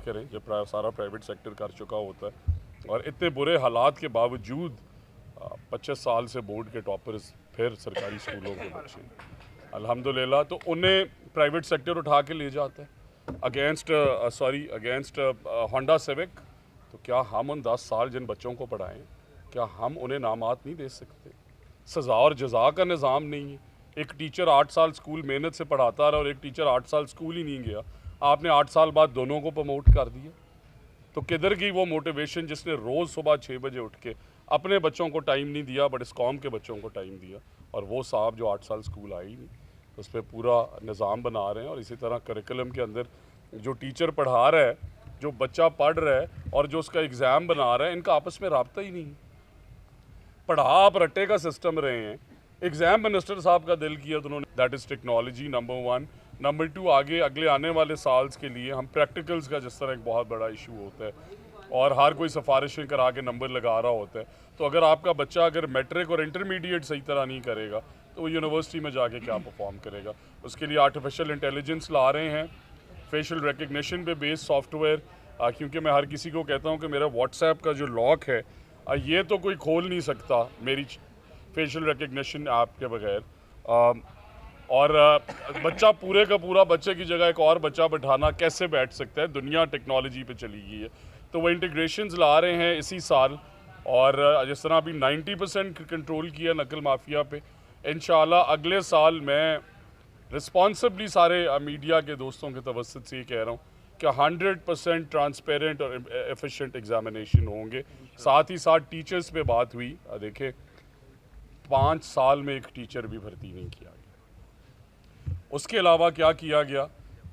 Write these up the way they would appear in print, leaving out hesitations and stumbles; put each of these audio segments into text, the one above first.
करें जब सारा प्राइवेट सेक्टर कर चुका होता है। और इतने बुरे हालात के बावजूद 25 साल से बोर्ड के टॉपर्स फिर सरकारी स्कूलों के बच्चे, अल्हम्दुलिल्लाह। तो उन्हें प्राइवेट सेक्टर उठा के ले जाता है अगेंस्ट होंडा सिविक। तो क्या हम उन 10 साल जिन बच्चों को पढ़ाएं, क्या हम उन्हें नामात नहीं दे सकते? सज़ा और जज़ा का निज़ाम नहीं है। एक टीचर 8 साल स्कूल मेहनत से पढ़ाता रहा और एक टीचर 8 साल स्कूल ही नहीं गया, आपने 8 साल बाद दोनों को प्रमोट कर दिया। तो किधर गई वो मोटिवेशन जिसने रोज़ सुबह 6 बजे उठ के अपने बच्चों को टाइम नहीं दिया, बट इस कौम के बच्चों को टाइम दिया? और वो साहब जो 8 साल स्कूल आई नहीं, उस पर पूरा निज़ाम बना रहे हैं। और इसी तरह करिकुलम के अंदर जो टीचर पढ़ा रहा है, जो बच्चा पढ़ रहा है और जो उसका एग्ज़ाम बना रहा है, इनका आपस में राब्ता ही नहीं है। पढ़ा आप रट्टे का सिस्टम रहे हैं। एग्ज़ाम मिनिस्टर साहब का दिल किया तो उन्होंने, that is technology number 1। Number 2, आगे अगले आने वाले साल्स के लिए हम प्रैक्टिकल्स का जिस तरह एक बहुत बड़ा इशू होता है और हर कोई सिफारिशें करा के नंबर लगा रहा होता है, तो अगर आपका बच्चा अगर मैट्रिक और इंटरमीडिएट सही तरह नहीं करेगा तो वो यूनिवर्सिटी में जाके क्या परफॉर्म करेगा? उसके लिए आर्टिफिशियल इंटेलिजेंस ला रहे हैं, फेशियल रिकग्निशन पे बेस्ड सॉफ्टवेयर। क्योंकि मैं हर किसी को कहता हूँ कि मेरा व्हाट्सएप का जो लॉक है ये तो कोई खोल नहीं सकता मेरी फेशियल रिकग्निशन ऐप के बगैर। और बच्चा पूरे का पूरा बच्चे की जगह एक और बच्चा बैठाना कैसे बैठ सकता है? दुनिया टेक्नोलॉजी पे चली गई है। तो वो इंटीग्रेशंस ला रहे हैं इसी साल। और जिस तरह अभी 90% कंट्रोल किया नकल माफिया पे, इंशाल्लाह अगले साल मैं रिस्पॉन्सिबली सारे मीडिया के दोस्तों के तवस्सुत से ये कह रहा हूँ कि 100% ट्रांसपेरेंट और एफिशिएंट एग्जामिनेशन होंगे। साथ ही साथ टीचर्स पे बात हुई, देखें 5 साल में एक टीचर भी भर्ती नहीं किया गया। उसके अलावा क्या किया गया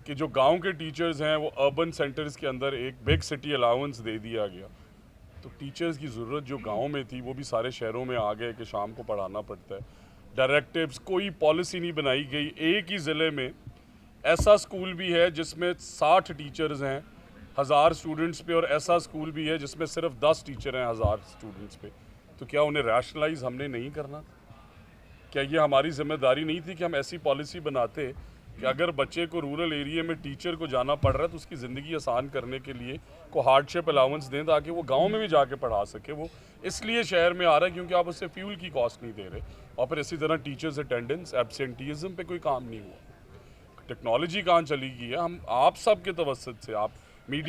कि जो गांव के टीचर्स हैं वो अर्बन सेंटर्स के अंदर एक बिग सिटी अलाउंस दे दिया गया। तो टीचर्स की ज़रूरत जो गांव में थी वो भी सारे शहरों में आ गए कि शाम को पढ़ाना पड़ता है। डायरेक्टिव्स, कोई पॉलिसी नहीं बनाई गई। एक ही ज़िले में ऐसा स्कूल भी है जिसमें 60 टीचर्स हैं 1000 स्टूडेंट्स पे, और ऐसा स्कूल भी है जिसमें सिर्फ 10 टीचर हैं 1000 स्टूडेंट्स पे। तो क्या उन्हें रैशनलाइज हमने नहीं करना? क्या ये हमारी जिम्मेदारी नहीं थी कि हम ऐसी पॉलिसी बनाते कि अगर बच्चे को रूरल एरिया में टीचर को जाना पड़ रहा है तो उसकी ज़िंदगी आसान करने के लिए को हार्डशिप अलाउंस दें ताकि वो गांव में भी जाके पढ़ा सके। वो इसलिए शहर में आ रहा है क्योंकि आप उससे फ्यूल की कॉस्ट नहीं दे रहे। और फिर इसी तरह टीचर्स अटेंडेंस, एब्सेंटीज़म पे कोई काम नहीं हुआ। टेक्नोलॉजी कहाँ चली गई है? हम आप सब के तवस्सुत से, आप मीडिया